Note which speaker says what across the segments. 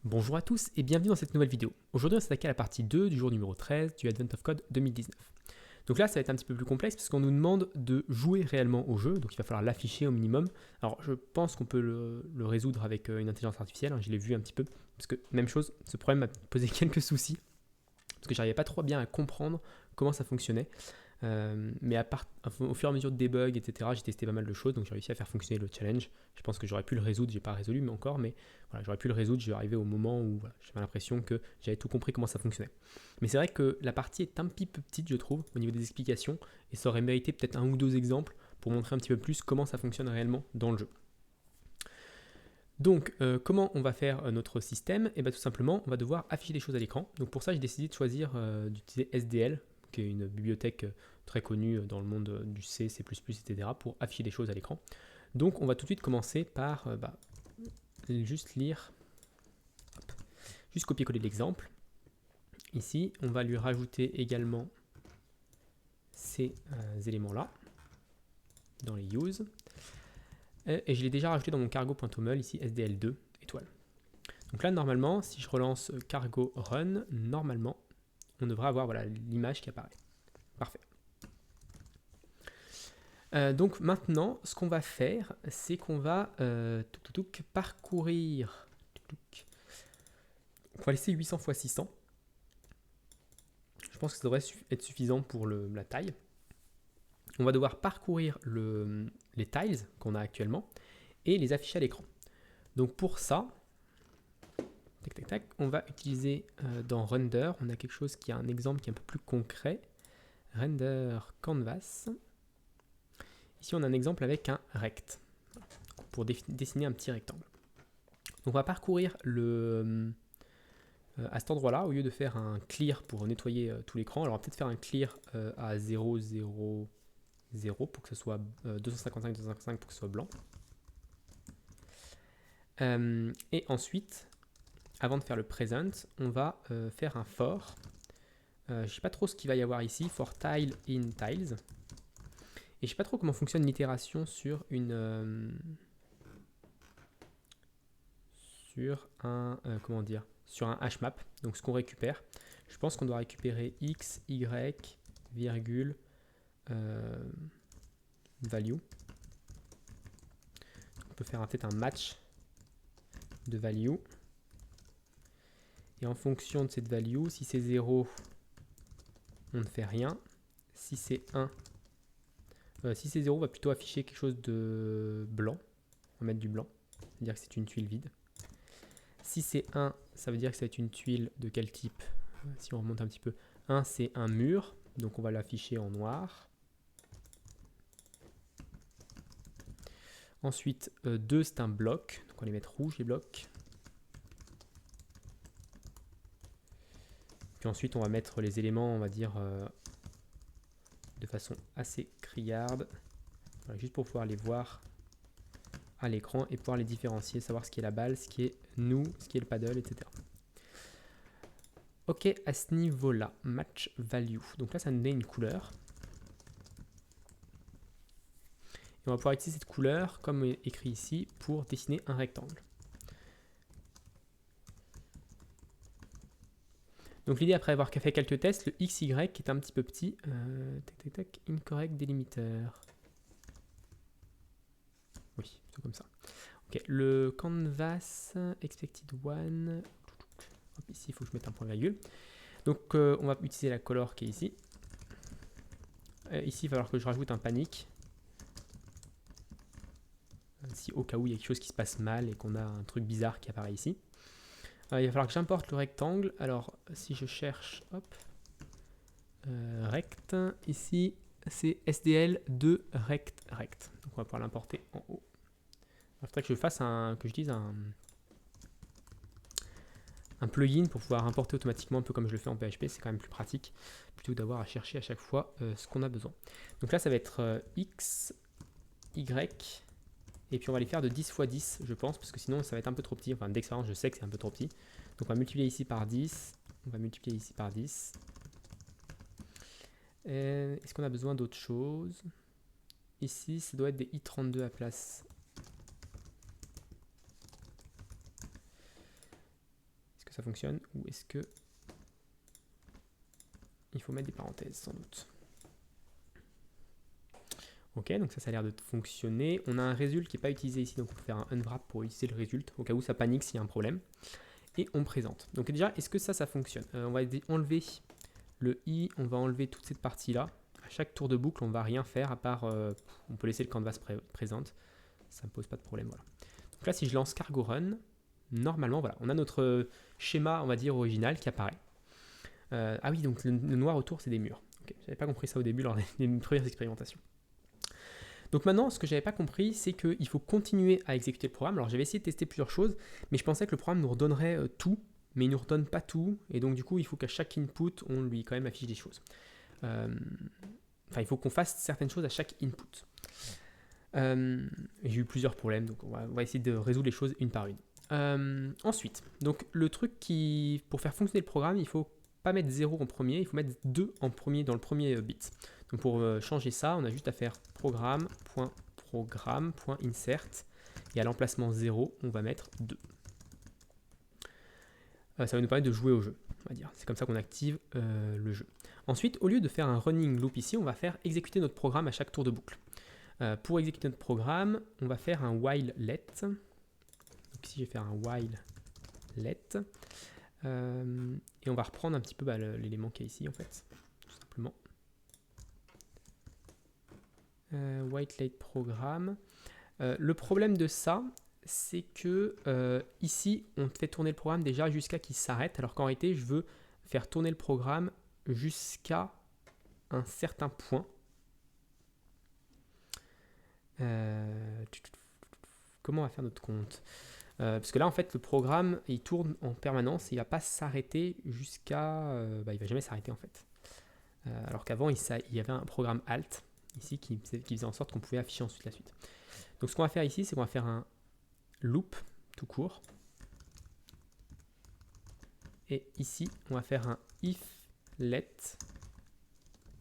Speaker 1: Bonjour à tous et bienvenue dans cette nouvelle vidéo. Aujourd'hui on va s'attaquer à la partie 2 du jour numéro 13 du Advent of Code 2019. Donc là ça va être un petit peu plus complexe parce qu'on nous demande de jouer réellement au jeu, donc il va falloir l'afficher au minimum. Alors je pense qu'on peut le résoudre avec une intelligence artificielle, je l'ai vu un petit peu, parce que même chose, ce problème m'a posé quelques soucis, parce que j'arrivais pas trop bien à comprendre comment ça fonctionnait. Mais au fur et à mesure de debug, etc., j'ai testé pas mal de choses, donc j'ai réussi à faire fonctionner le challenge. Je pense que j'aurais pu le résoudre, j'ai pas résolu mais encore, mais voilà, j'aurais pu le résoudre. J'ai arrivé au moment où voilà, j'avais l'impression que j'avais tout compris comment ça fonctionnait. Mais c'est vrai que la partie est un petit peu petite, je trouve, au niveau des explications, et ça aurait mérité peut-être un ou deux exemples pour montrer un petit peu plus comment ça fonctionne réellement dans le jeu. Donc, comment on va faire notre système? Et bien tout simplement, on va devoir afficher des choses à l'écran. Donc pour ça, j'ai décidé de choisir d'utiliser SDL, qui est une bibliothèque très connue dans le monde du C, C++, etc., pour afficher des choses à l'écran. Donc on va tout de suite commencer par juste lire, juste copier-coller l'exemple. Ici, on va lui rajouter également ces éléments-là dans les use. Et je l'ai déjà rajouté dans mon cargo.toml, ici SDL2, étoile. Donc là, normalement, si je relance cargo run, normalement, on devrait avoir voilà, l'image qui apparaît. Parfait. Donc maintenant, ce qu'on va faire, c'est qu'on va parcourir. On va laisser 800 x 600. Je pense que ça devrait être suffisant pour la taille. On va devoir parcourir les tiles qu'on a actuellement et les afficher à l'écran. Donc pour ça, on va utiliser dans Render, on a quelque chose qui a un exemple qui est un peu plus concret. Render Canvas. Ici, on a un exemple avec un rect pour dessiner un petit rectangle. Donc, on va parcourir à cet endroit-là, au lieu de faire un clear pour nettoyer tout l'écran, alors on va peut-être faire un clear à 0, 0, 0 pour que ce soit 255, 255 pour que ce soit blanc. Et ensuite, avant de faire le present, on va faire un for. Je ne sais pas trop ce qu'il va y avoir ici, for tile in tiles. Et je ne sais pas trop comment fonctionne l'itération sur sur un hashmap. Donc ce qu'on récupère, je pense qu'on doit récupérer x, y, virgule, value. On peut faire peut-être un match de value. Et en fonction de cette value, si c'est 0, on ne fait rien. Si c'est 1, si c'est 0, on va plutôt afficher quelque chose de blanc. On va mettre du blanc, c'est-à-dire que c'est une tuile vide. Si c'est 1, ça veut dire que ça va être une tuile de quel type? Si on remonte un petit peu, 1 c'est un mur, donc on va l'afficher en noir. Ensuite, 2 c'est un bloc, donc on va les mettre rouges les blocs. Puis ensuite on va mettre les éléments, on va dire, de façon assez criarde, voilà, juste pour pouvoir les voir à l'écran et pouvoir les différencier, savoir ce qui est la balle, ce qui est nous, ce qui est le paddle, etc. Ok, à ce niveau-là, match value. Donc là, ça nous donne une couleur. Et on va pouvoir utiliser cette couleur, comme écrit ici, pour dessiner un rectangle. Donc l'idée, après avoir fait quelques tests, le XY qui est un petit peu petit, incorrect delimiter. Oui, c'est comme ça. Ok, le canvas expected one. Hop, ici, il faut que je mette un point virgule. Donc on va utiliser la color qui est ici. Ici, il va falloir que je rajoute un panic. Si au cas où il y a quelque chose qui se passe mal et qu'on a un truc bizarre qui apparaît ici. Il va falloir que j'importe le rectangle. Alors si je cherche, hop, rect, ici c'est SDL2 rect. Donc on va pouvoir l'importer en haut. Il faudrait que je fasse que j'utilise un plugin pour pouvoir importer automatiquement, un peu comme je le fais en PHP, c'est quand même plus pratique, plutôt que d'avoir à chercher à chaque fois ce qu'on a besoin. Donc là ça va être X, Y, et puis on va les faire de 10 x 10 je pense, parce que sinon ça va être un peu trop petit, enfin d'expérience je sais que c'est un peu trop petit. Donc on va multiplier ici par 10, on va multiplier ici par 10. Est-ce qu'on a besoin d'autre chose? Ici ça doit être des i32 à place. ça fonctionne ou est-ce que il faut mettre des parenthèses sans doute. Ok, donc ça a l'air de fonctionner. On a un résultat qui n'est pas utilisé ici, donc on peut faire un unwrap pour utiliser le résultat, au cas où ça panique s'il y a un problème. Et on présente. Donc déjà, est-ce que ça fonctionne? On va enlever le i, on va enlever toute cette partie-là. À chaque tour de boucle, on ne va rien faire, à part, on peut laisser le canvas présente. Ça ne me pose pas de problème, voilà. Donc là, si je lance cargo run, normalement, voilà, on a notre schéma, on va dire, original qui apparaît. Ah oui, donc le noir autour, c'est des murs. Okay, je n'avais pas compris ça au début lors des premières expérimentations. Donc maintenant, ce que je n'avais pas compris, c'est qu'il faut continuer à exécuter le programme. Alors j'avais essayé de tester plusieurs choses, mais je pensais que le programme nous redonnerait tout, mais il ne nous redonne pas tout. Et donc du coup, il faut qu'à chaque input, on lui quand même affiche des choses. Enfin, il faut qu'on fasse certaines choses à chaque input. J'ai eu plusieurs problèmes, donc on va essayer de résoudre les choses une par une. Ensuite, donc le truc pour faire fonctionner le programme, il ne faut pas mettre 0 en premier, il faut mettre 2 en premier dans le premier bit. Donc pour changer ça, on a juste à faire programme.insert et à l'emplacement 0, on va mettre 2. Ça va nous permettre de jouer au jeu, on va dire. C'est comme ça qu'on active le jeu. Ensuite, au lieu de faire un running loop ici, on va faire exécuter notre programme à chaque tour de boucle. Pour exécuter notre programme, on va faire un while let. Donc ici, je vais faire un while let. Et on va reprendre un petit peu l'élément qui est ici, en fait, tout simplement. White let programme. Le problème de ça, c'est que ici, on fait tourner le programme déjà jusqu'à qu'il s'arrête, alors qu'en réalité, je veux faire tourner le programme jusqu'à un certain point. Comment on va faire notre compte? Parce que là, en fait, le programme, il tourne en permanence et il ne va pas s'arrêter jusqu'à... il ne va jamais s'arrêter, en fait. Alors qu'avant, il y avait un programme alt, ici, qui faisait en sorte qu'on pouvait afficher ensuite la suite. Donc, ce qu'on va faire ici, c'est qu'on va faire un loop, tout court. Et ici, on va faire un if let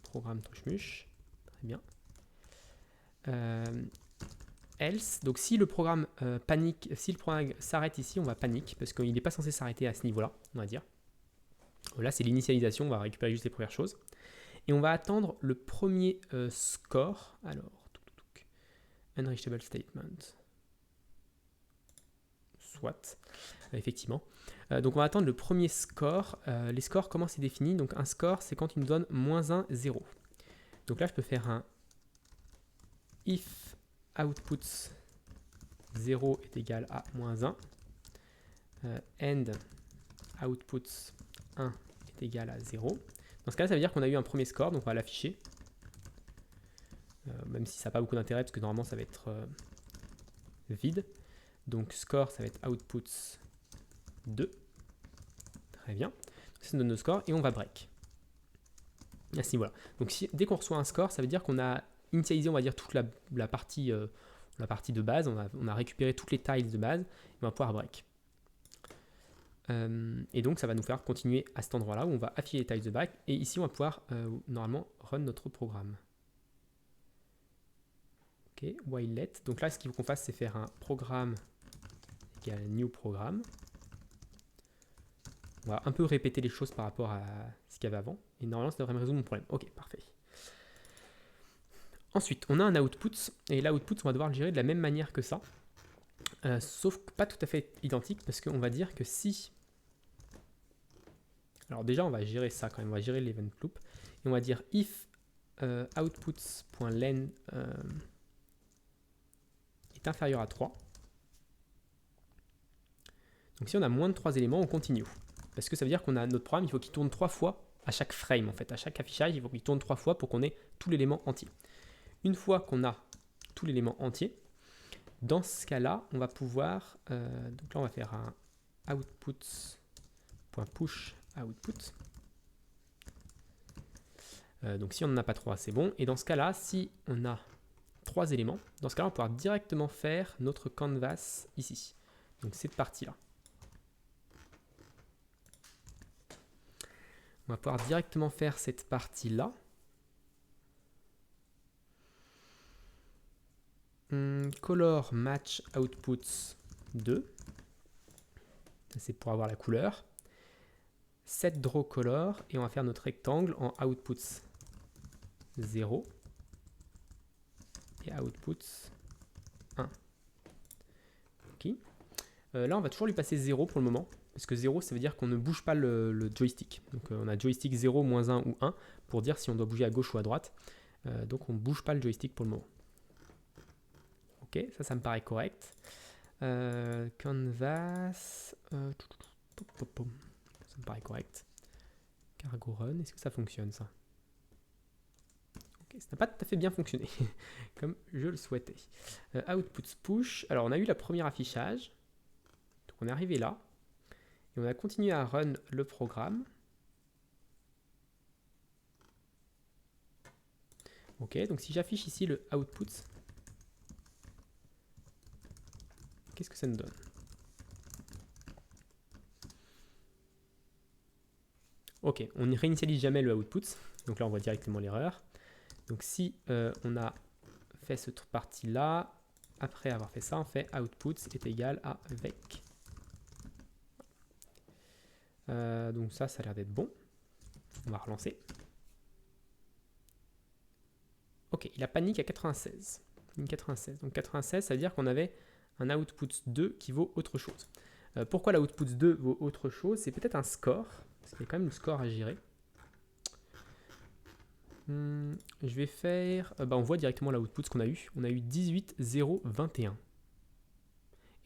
Speaker 1: programme truchmuche. Très bien. Else, donc si le programme panique, si le programme s'arrête ici, on va panique parce qu'il n'est pas censé s'arrêter à ce niveau-là, on va dire. Là, c'est l'initialisation, on va récupérer juste les premières choses. Et on va attendre le premier score. Alors, unreachable statement. Soit, effectivement. Donc on va attendre le premier score. Les scores, comment c'est défini? Donc un score, c'est quand il nous donne -1, 0. Donc là, je peux faire un if outputs 0 est égal à -1, and outputs 1 est égal à 0. Dans ce cas-là, ça veut dire qu'on a eu un premier score, donc on va l'afficher. Même si ça n'a pas beaucoup d'intérêt, parce que normalement, ça va être vide. Donc score, ça va être outputs 2. Très bien. Ça nous donne nos scores, et on va break. Ainsi, voilà. Donc dès qu'on reçoit un score, ça veut dire qu'on a initialisé, on va dire, toute la partie de base. On a récupéré toutes les tiles de base, et on va pouvoir break. Et donc ça va nous faire continuer à cet endroit là où on va afficher les tiles de back, et ici on va pouvoir normalement run notre programme. Ok, while let. Donc là, ce qu'il faut qu'on fasse, c'est faire un programme égale new programme. On va un peu répéter les choses par rapport à ce qu'il y avait avant, et normalement ça devrait me résoudre mon problème. Ok, parfait. Ensuite, on a un output, et l'output, on va devoir le gérer de la même manière que ça, sauf que pas tout à fait identique, parce qu'on va dire que si... Alors déjà, on va gérer ça quand même, on va gérer l'event loop, et on va dire if outputs.len est inférieur à 3. Donc si on a moins de 3 éléments, on continue. Parce que ça veut dire qu'on a notre programme, il faut qu'il tourne 3 fois à chaque frame, en fait, à chaque affichage, il faut qu'il tourne 3 fois pour qu'on ait tout l'élément entier. Une fois qu'on a tout l'élément entier, dans ce cas-là, on va pouvoir, donc là on va faire un outputs.push output. Donc si on n'en a pas 3, c'est bon. Et dans ce cas-là, si on a 3 éléments, dans ce cas-là, on va pouvoir directement faire notre canvas ici. Donc cette partie-là. On va pouvoir directement faire cette partie-là. Color match outputs 2. C'est pour avoir la couleur. set draw color et on va faire notre rectangle en outputs 0 et outputs 1. Ok. Là, on va toujours lui passer 0 pour le moment, parce que 0, ça veut dire qu'on ne bouge pas le joystick. Donc, on a joystick 0, moins 1 ou 1 pour dire si on doit bouger à gauche ou à droite. Donc, on ne bouge pas le joystick pour le moment. Ok, ça me paraît correct. Canvas, ça me paraît correct. Cargo run, est-ce que ça fonctionne ça? Ok, ça n'a pas tout à fait bien fonctionné, comme je le souhaitais. Outputs push, alors on a eu le premier affichage, donc on est arrivé là, et on a continué à run le programme. Ok, donc si j'affiche ici le outputs, qu'est-ce que ça nous donne? Ok, on ne réinitialise jamais le outputs, donc là on voit directement l'erreur. Donc si on a fait cette partie-là, après avoir fait ça, on fait outputs est égal à avec. Donc ça a l'air d'être bon. On va relancer. Ok, il a panique à 96. 96. Donc 96, ça veut dire qu'on avait un outputs 2 qui vaut autre chose. Pourquoi l'outputs 2 vaut autre chose? C'est peut-être un score, parce qu'il y a quand même le score à gérer. Je vais faire... on voit directement l'output qu'on a eu. On a eu 18, 0, 21.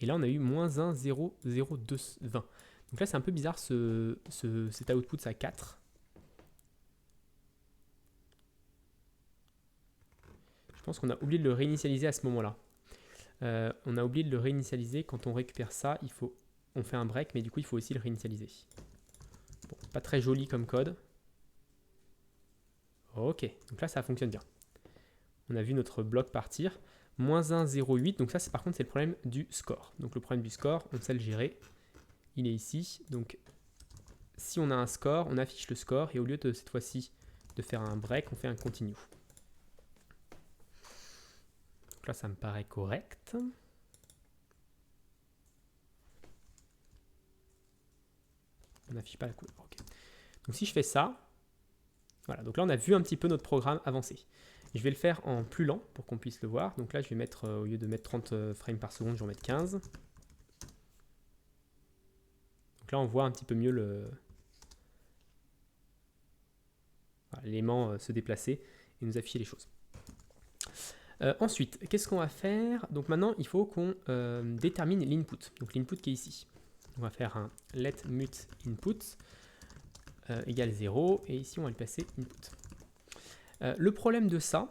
Speaker 1: Et là, on a eu moins 1, 0, 0, 2, 20. Donc là, c'est un peu bizarre cet output à 4. Je pense qu'on a oublié de le réinitialiser à ce moment-là. On a oublié de le réinitialiser. Quand on récupère ça, on fait un break, mais du coup, il faut aussi le réinitialiser. Bon, pas très joli comme code. Ok, donc là, ça fonctionne bien. On a vu notre bloc partir. Moins 1, 0, 8. Donc ça, par contre, c'est le problème du score. Donc le problème du score, on sait le gérer. Il est ici. Donc si on a un score, on affiche le score. Et au lieu de cette fois-ci de faire un break, on fait un continue. Donc là, ça me paraît correct. On n'affiche pas la couleur. Okay. Donc si je fais ça, voilà. Donc là, on a vu un petit peu notre programme avancer. Je vais le faire en plus lent pour qu'on puisse le voir. Donc là, je vais mettre, au lieu de mettre 30 frames par seconde, je vais en mettre 15. Donc là, on voit un petit peu mieux l'élément se déplacer et nous afficher les choses. Ensuite, qu'est-ce qu'on va faire? Donc maintenant, il faut qu'on détermine l'input. Donc l'input qui est ici. On va faire un let mut input égale 0. Et ici, on va lui passer input. Le problème de ça,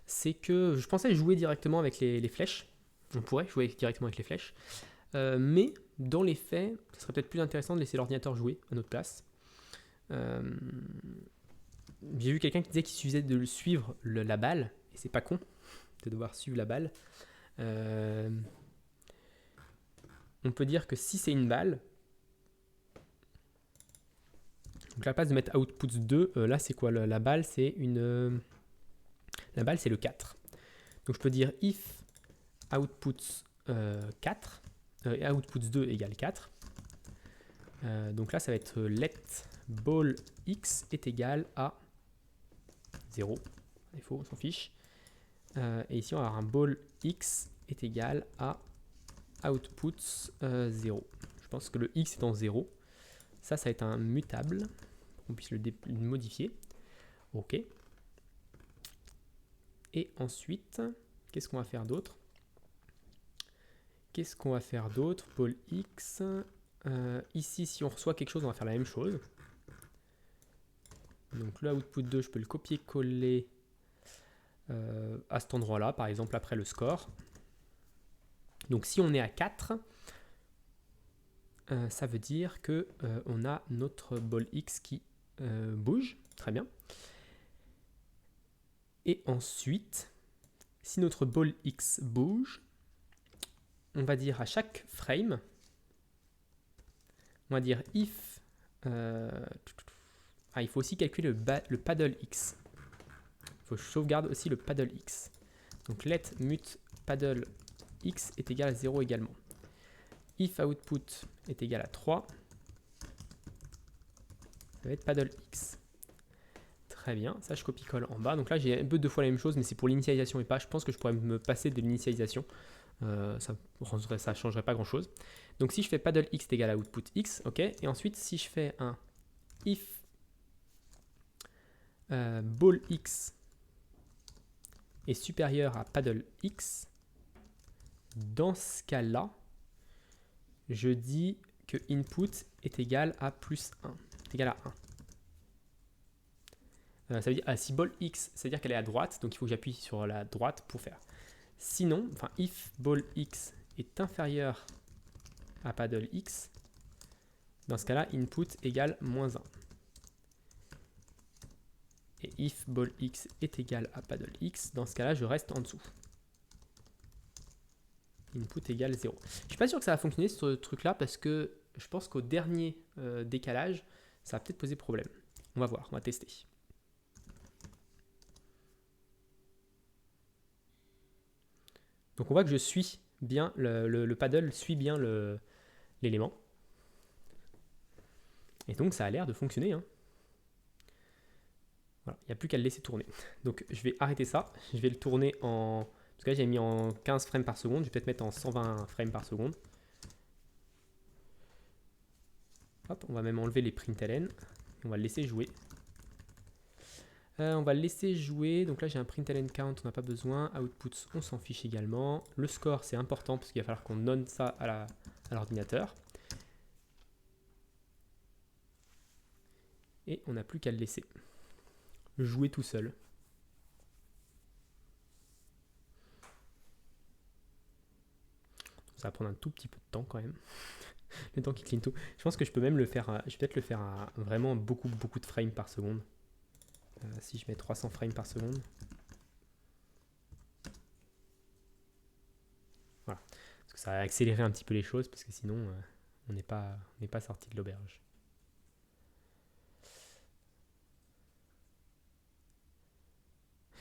Speaker 1: c'est que je pensais jouer directement avec les flèches. On pourrait jouer directement avec les flèches. Mais dans les faits, ce serait peut-être plus intéressant de laisser l'ordinateur jouer à notre place. J'ai vu quelqu'un qui disait qu'il suffisait de suivre la balle, et c'est pas con de devoir suivre la balle. On peut dire que si c'est une balle, donc à la place de mettre outputs 2, là c'est quoi la balle? C'est la balle c'est le 4. Donc je peux dire if outputs 4 et outputs 2 égale 4. Donc là ça va être let ball x est égal à 0. Il faut, on s'en fiche. Et ici on va avoir un ball x est égal à outputs 0. Je pense que le x est en 0. Ça va être un mutable. On puisse le modifier. OK. Et ensuite, qu'est-ce qu'on va faire d'autre? Ball x. Ici, si on reçoit quelque chose, on va faire la même chose. Donc le output 2, je peux le copier-coller à cet endroit-là, par exemple après le score. Donc si on est à 4, ça veut dire qu'on a notre ball x qui bouge. Très bien. Et ensuite, si notre ball x bouge, on va dire à chaque frame, on va dire if... il faut aussi calculer le paddle x. Il faut sauvegarder aussi le paddle x. Donc let mut paddle x est égal à 0 également. If output est égal à 3, ça va être paddle x. Très bien, ça je copie-colle en bas. Donc là j'ai un peu deux fois la même chose, mais c'est pour l'initialisation et pas. Je pense que je pourrais me passer de l'initialisation. Ça ne changerait pas grand-chose. Donc si je fais paddle x est égal à output x, ok. Et ensuite si je fais un if ball x est supérieur à paddle x, dans ce cas-là, je dis que input est égal à plus 1, est égal à 1. Ça veut dire, si ball x, c'est-à-dire qu'elle est à droite, donc il faut que j'appuie sur la droite pour faire. Sinon, enfin, if ball x est inférieur à paddle x, dans ce cas-là, input égale moins 1. Et if ball x est égal à paddle x, dans ce cas-là, je reste en dessous. Input égale 0. Je ne suis pas sûr que ça va fonctionner ce truc-là parce que je pense qu'au dernier décalage, ça va peut-être poser problème. On va voir, on va tester. Donc on voit que je suis bien, le paddle suit bien l'élément. Et donc ça a l'air de fonctionner. Hein. Voilà, il n'y a plus qu'à le laisser tourner. Donc je vais arrêter ça, je vais le tourner en... Parce que là j'ai mis en 15 frames par seconde, je vais peut-être mettre en 120 frames par seconde. Hop, on va même enlever les println, on va le laisser jouer. On va le laisser jouer, donc là j'ai un println count, on n'a pas besoin, outputs on s'en fiche également. Le score c'est important parce qu'il va falloir qu'on donne ça à l'ordinateur. Et on n'a plus qu'à le laisser jouer tout seul. Ça va prendre un tout petit peu de temps quand même. Le temps qu'il clean tout. Je pense que je peux même le faire, je vais peut-être le faire à vraiment beaucoup de frames par seconde. Si je mets 300 frames par seconde. Voilà. Parce que ça va accélérer un petit peu les choses parce que sinon on n'est pas sorti de l'auberge.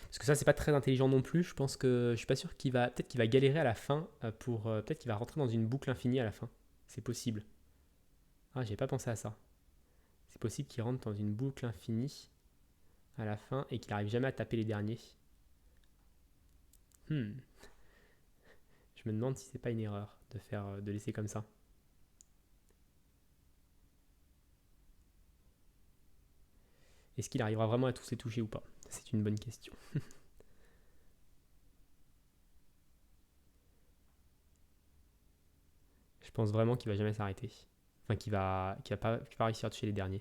Speaker 1: Parce que ça c'est pas très intelligent non plus. Je pense que je suis pas sûr qu'il va peut-être qu'il va galérer à la fin pour peut-être qu'il va rentrer dans une boucle infinie à la fin. C'est possible. Ah, j'ai pas pensé à ça. C'est possible qu'il rentre dans une boucle infinie à la fin et qu'il n'arrive jamais à taper les derniers. Je me demande si c'est pas une erreur de laisser comme ça. Est-ce qu'il arrivera vraiment à tous les toucher ou pas? C'est une bonne question. Je pense vraiment qu'il va jamais s'arrêter. Enfin, qu'il va pas réussir à toucher les derniers.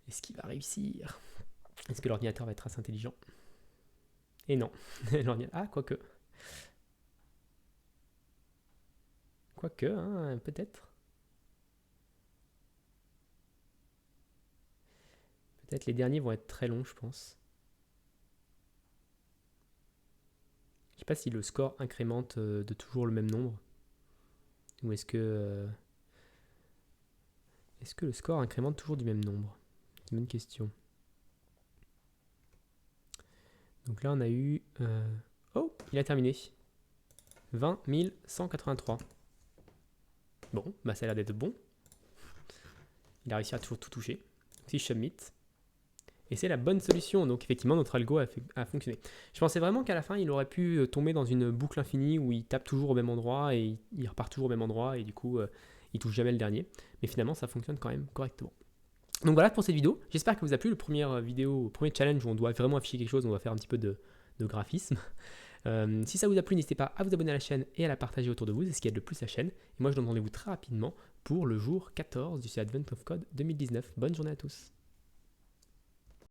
Speaker 1: Est-ce qu'il va réussir? Est-ce que l'ordinateur va être assez intelligent? Et non. Ah, quoique. Quoique, hein, peut-être. Peut-être les derniers vont être très longs, je pense. Je sais pas si le score incrémente de toujours le même nombre. Ou est-ce que le score incrémente toujours du même nombre? C'est une bonne question. Donc là, on a eu... Oh, il a terminé. 20 183. Bon, bah ça a l'air d'être bon. Il a réussi à toujours tout toucher. Donc si je submit. Et c'est la bonne solution. Donc effectivement, notre algo a fonctionné. Je pensais vraiment qu'à la fin, il aurait pu tomber dans une boucle infinie où il tape toujours au même endroit et il repart toujours au même endroit et du coup, il touche jamais le dernier. Mais finalement, ça fonctionne quand même correctement. Donc voilà pour cette vidéo. J'espère que vous a plu. Le premier challenge où on doit vraiment afficher quelque chose, on doit faire un petit peu de graphisme. Si ça vous a plu, n'hésitez pas à vous abonner à la chaîne et à la partager autour de vous. C'est ce qui aide le plus la chaîne. Et moi, je donne rendez-vous très rapidement pour le jour 14 du Advent of Code 2019. Bonne journée à tous.